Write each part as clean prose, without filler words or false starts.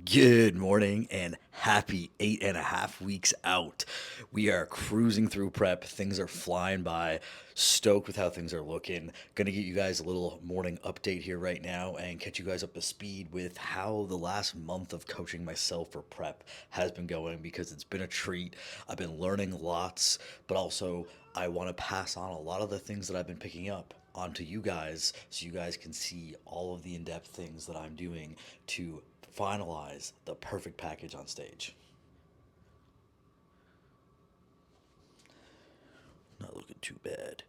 Good morning and happy 8.5 weeks out. We are cruising through prep. Things are flying by. Stoked with how things are looking. Gonna get you guys a little morning update here right now and catch you guys up to speed with how the last month of coaching myself for prep has been going because it's been a treat. I've been learning lots, but also I want to pass on a lot of the things that I've been picking up onto you guys so you guys can see all of the in-depth things that I'm doing to finalize the perfect package on stage. Not looking too bad.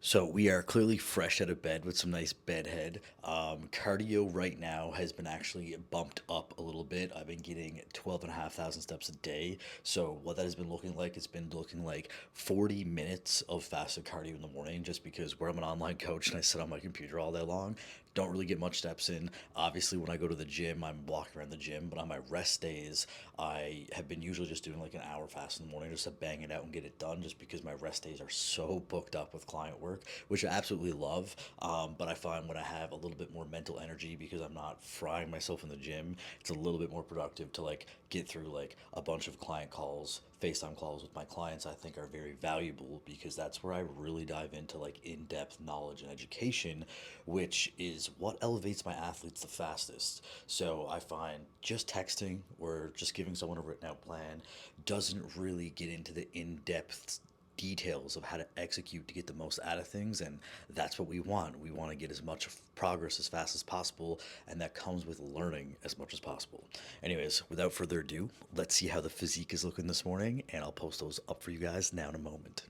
So we are clearly fresh out of bed with some nice bedhead. Cardio right now has been actually bumped up a little bit. I've been getting 12,500 steps a day. So what that has been looking like, it's been looking like 40 minutes of fasted cardio in the morning just because where I'm an online coach and I sit on my computer all day long, don't really get much steps in. Obviously, when I go to the gym, I'm walking around the gym, but on my rest days, I have been usually just doing like an hour fast in the morning just to bang it out and get it done just because my rest days are so booked up with client work, which I absolutely love. But I find when I have a little bit more mental energy because I'm not frying myself in the gym, it's a little bit more productive to like get through like a bunch of client calls, FaceTime calls with my clients. I think are very valuable because that's where I really dive into like in-depth knowledge and education, which is what elevates my athletes the fastest. So I find just texting or just giving someone a written out plan doesn't really get into the in-depth details of how to execute to get the most out of things, and that's what we want. We want to get as much progress as fast as possible, and that comes with learning as much as possible. Anyways, without further ado, let's see how the physique is looking this morning, and I'll post those up for you guys now in a moment.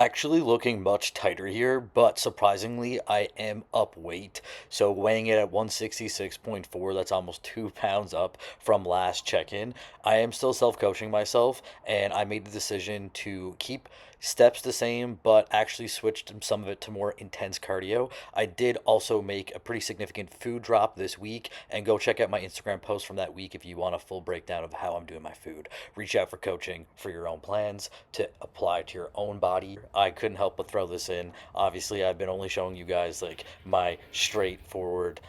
Actually looking much tighter here, but surprisingly, I am up weight. So weighing it at 166.4, that's almost 2 pounds up from last check-in. I am still self-coaching myself, and I made the decision to keep steps the same, but actually switched some of it to more intense cardio. I did also make a pretty significant food drop this week, and go check out my Instagram post from that week if you want a full breakdown of how I'm doing my food. Reach out for coaching for your own plans to apply to your own body. I couldn't help but throw this in. Obviously, I've been only showing you guys like my straightforward,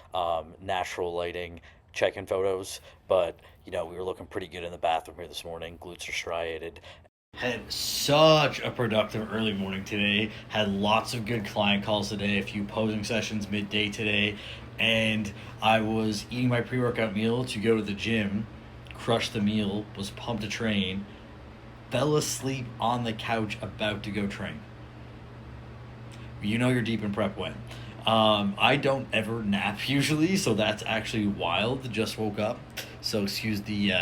natural lighting check-in photos, but we were looking pretty good in the bathroom here this morning. Glutes are striated. Had such a productive early morning today. Had lots of good client calls today, a few posing sessions midday today, and I was eating my pre workout meal to go to the gym, crushed the meal, was pumped to train, fell asleep on the couch about to go train. You know you're deep in prep when. I don't ever nap usually, so that's actually wild. Just woke up, so excuse the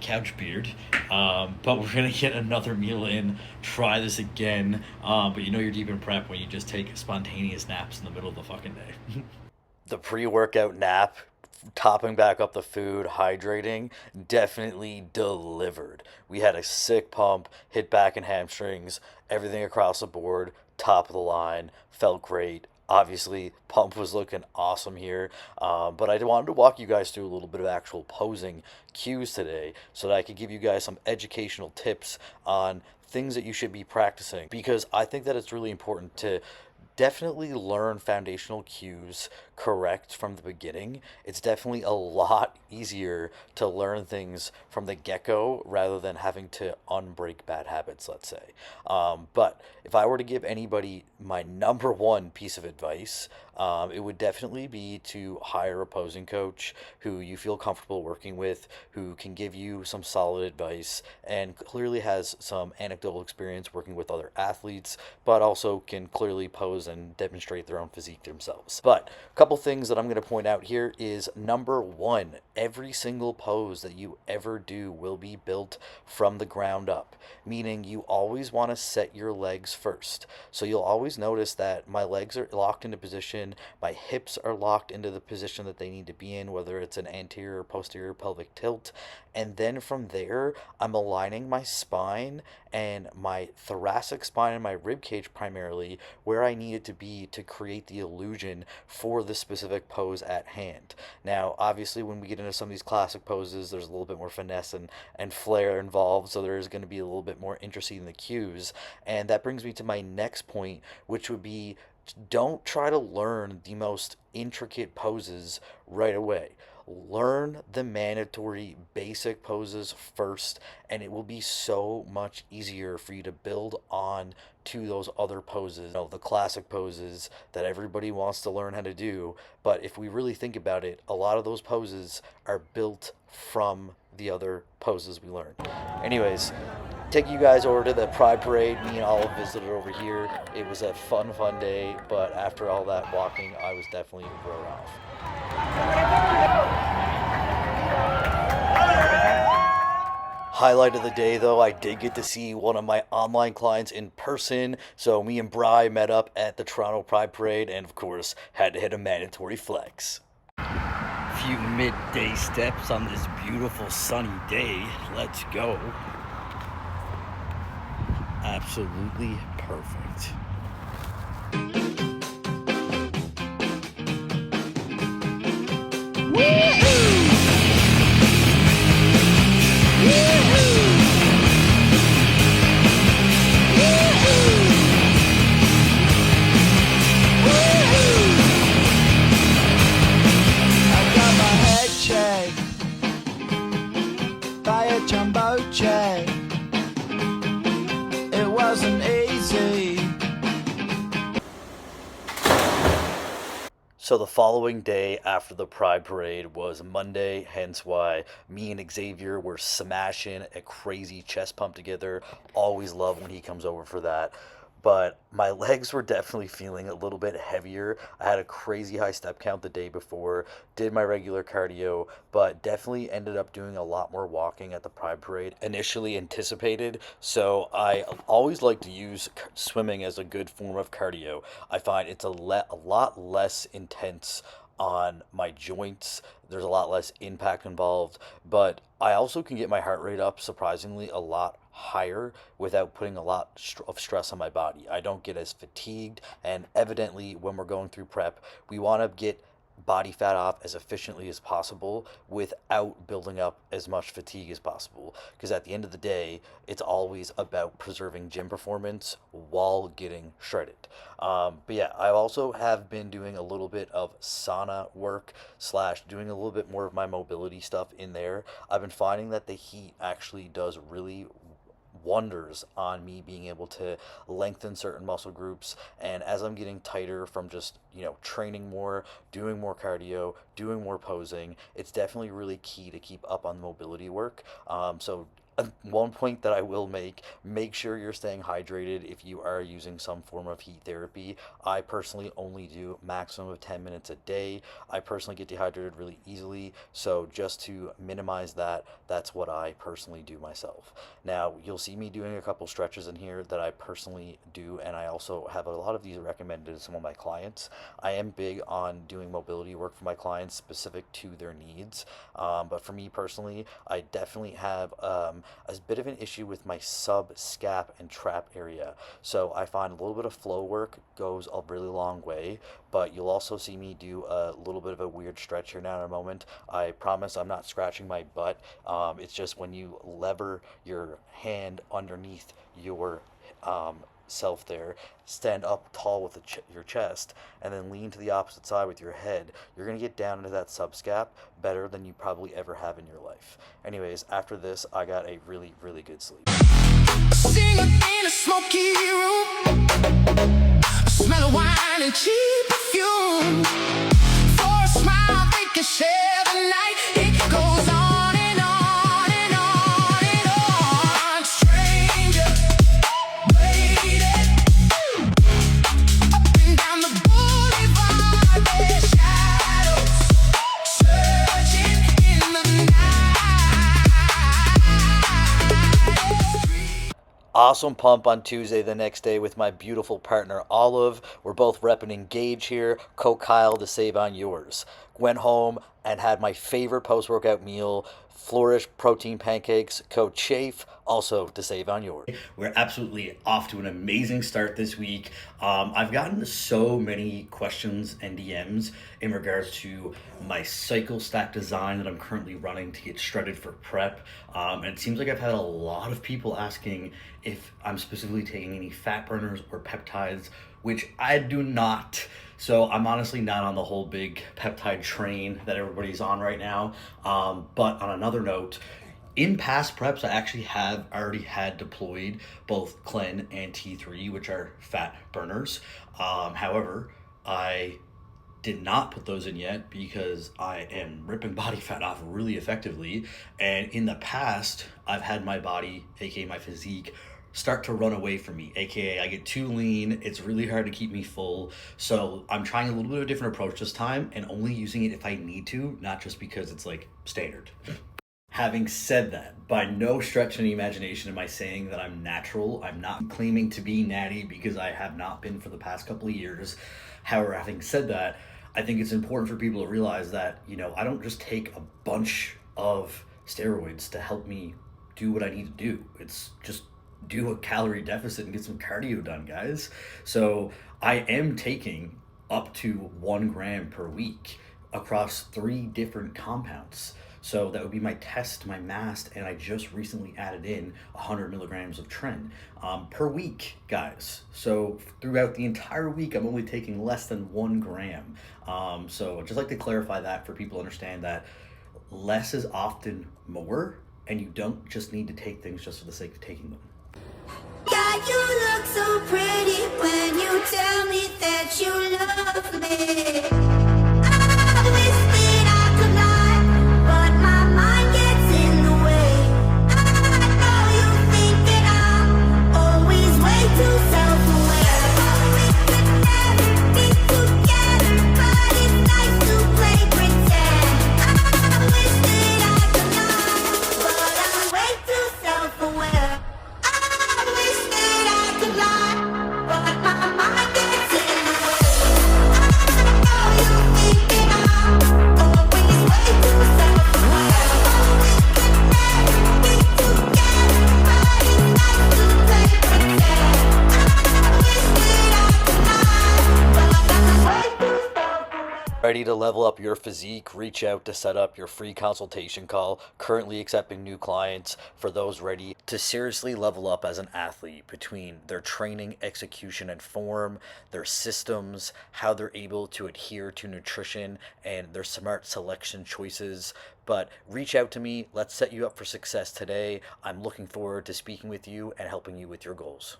couch beard. But we're gonna get another meal in. Try this again. But you know you're deep in prep when you just take spontaneous naps in the middle of the fucking day. The pre-workout nap, topping back up the food, hydrating, definitely delivered. We had a sick pump, hit back and hamstrings, everything across the board, top of the line, felt great. Obviously, pump was looking awesome here, but I wanted to walk you guys through a little bit of actual posing cues today so that I could give you guys some educational tips on things that you should be practicing because I think that it's really important to definitely learn foundational cues correct from the beginning. It's definitely a lot easier to learn things from the get go rather than having to unbreak bad habits, let's say. But if I were to give anybody my number one piece of advice, it would definitely be to hire a posing coach who you feel comfortable working with, who can give you some solid advice and clearly has some anecdotal experience working with other athletes, but also can clearly pose and demonstrate their own physique themselves. But a couple things that I'm going to point out here is number one, every single pose that you ever do will be built from the ground up, meaning you always want to set your legs first. So you'll always notice that my legs are locked into position, my hips are locked into the position that they need to be in, whether it's an anterior or posterior pelvic tilt. And then from there, I'm aligning my spine and my thoracic spine and my rib cage primarily where I need it to be to create the illusion for the specific pose at hand. Now, obviously, when we get into some of these classic poses, there's a little bit more finesse and flair involved, so there is going to be a little bit more intricacy in the cues. And that brings me to my next point, which would be, don't try to learn the most intricate poses right away. Learn the mandatory basic poses first, and it will be so much easier for you to build on to those other poses, the classic poses that everybody wants to learn how to do. But if we really think about it, a lot of those poses are built from the other poses we learn. Anyways, take you guys over to the Pride Parade. Me and Olive visited over here. It was a fun day, but after all that walking, I was definitely thrown off. Highlight of the day, though, I did get to see one of my online clients in person. So me and Bri met up at the Toronto Pride Parade, and of course had to hit a mandatory flex. Few midday steps on this beautiful sunny day. Let's go. Absolutely perfect. It wasn't easy. So the following day after the Pride Parade was Monday, hence why me and Xavier were smashing a crazy chest pump together. Always love when he comes over for that. But my legs were definitely feeling a little bit heavier. I had a crazy high step count the day before, did my regular cardio, but definitely ended up doing a lot more walking at the Pride Parade initially anticipated. So I always like to use swimming as a good form of cardio. I find it's a lot less intense on my joints. There's a lot less impact involved, but I also can get my heart rate up surprisingly a lot higher without putting a lot of stress on my body. I don't get as fatigued, and evidently when we're going through prep, we want to get body fat off as efficiently as possible without building up as much fatigue as possible, because at the end of the day, it's always about preserving gym performance while getting shredded. But yeah, I also have been doing a little bit of sauna work / doing a little bit more of my mobility stuff in there. I've been finding that the heat actually does really wonders on me being able to lengthen certain muscle groups. And as I'm getting tighter from just training more, doing more cardio, doing more posing, it's definitely really key to keep up on mobility work. So one point that I will make sure you're staying hydrated if you are using some form of heat therapy. I personally only do maximum of 10 minutes a day. I personally get dehydrated really easily, so just to minimize that, that's what I personally do myself. Now, you'll see me doing a couple stretches in here that I personally do, and I also have a lot of these recommended to some of my clients. I am big on doing mobility work for my clients specific to their needs, but for me personally, I definitely have a bit of an issue with my sub-scap and trap area. So I find a little bit of flow work goes a really long way, but you'll also see me do a little bit of a weird stretch here now in a moment. I promise I'm not scratching my butt. It's just when you lever your hand underneath your self there, stand up tall with your chest, and then lean to the opposite side with your head, you're going to get down into that subscap better than you probably ever have in your life. Anyways, after this, I got a really, really good sleep. Sing in a smoky room, smell of wine and cheap perfume. For a smile, they can share the night. It goes on and on and on and on. Stranger, waiting up and down the boulevard. Their shadows searching in the night. Awesome pump on Tuesday the next day with my beautiful partner Olive. We're both repping Engage here. Code Kyle to save on yours. Went home and had my favorite post-workout meal, Flourish protein pancakes. Code Chafe. also to save on yours. We're absolutely off to an amazing start this week. I've gotten so many questions and DMs in regards to my cycle stack design that I'm currently running to get shredded for prep. And it seems like I've had a lot of people asking if I'm specifically taking any fat burners or peptides, which I do not. So I'm honestly not on the whole big peptide train that everybody's on right now. But on another note, in past preps, I actually have already had deployed both Clen and T3, which are fat burners. However, I did not put those in yet because I am ripping body fat off really effectively. And in the past, I've had my body, aka my physique, start to run away from me, aka I get too lean. It's really hard to keep me full. So I'm trying a little bit of a different approach this time and only using it if I need to, not just because it's like standard. Having said that, by no stretch of the imagination am I saying that I'm natural. I'm not claiming to be natty because I have not been for the past couple of years. However, having said that, I think it's important for people to realize that, I don't just take a bunch of steroids to help me do what I need to do. It's just do a calorie deficit and get some cardio done, guys. So I am taking up to 1 gram per week across 3 different compounds. So that would be my test, my mast, and I just recently added in 100 milligrams of tren per week, guys. So throughout the entire week, I'm only taking less than 1 gram. So I'd just like to clarify that for people to understand that less is often more, and you don't just need to take things just for the sake of taking them. God, you look so pretty when you tell me that you love me. I wish that I could lie, but my mind gets in the way. I know you think that I'm always way too self-aware. We could never be together, but it's nice to play pretend. I wish that I could lie, but I'm way too self-aware. I wish that I could lie, but my mind gets in the way. I know you think that I'm always way too self-aware. We could never be together, but it's nice to play pretend. I wish that I could lie, but I'm way too self-aware. Ready to level up your physique? Reach out to set up your free consultation call. Currently accepting new clients for those ready to seriously level up as an athlete between their training, execution, and form, their systems, how they're able to adhere to nutrition, and their smart selection choices. But reach out to me. Let's set you up for success today. I'm looking forward to speaking with you and helping you with your goals.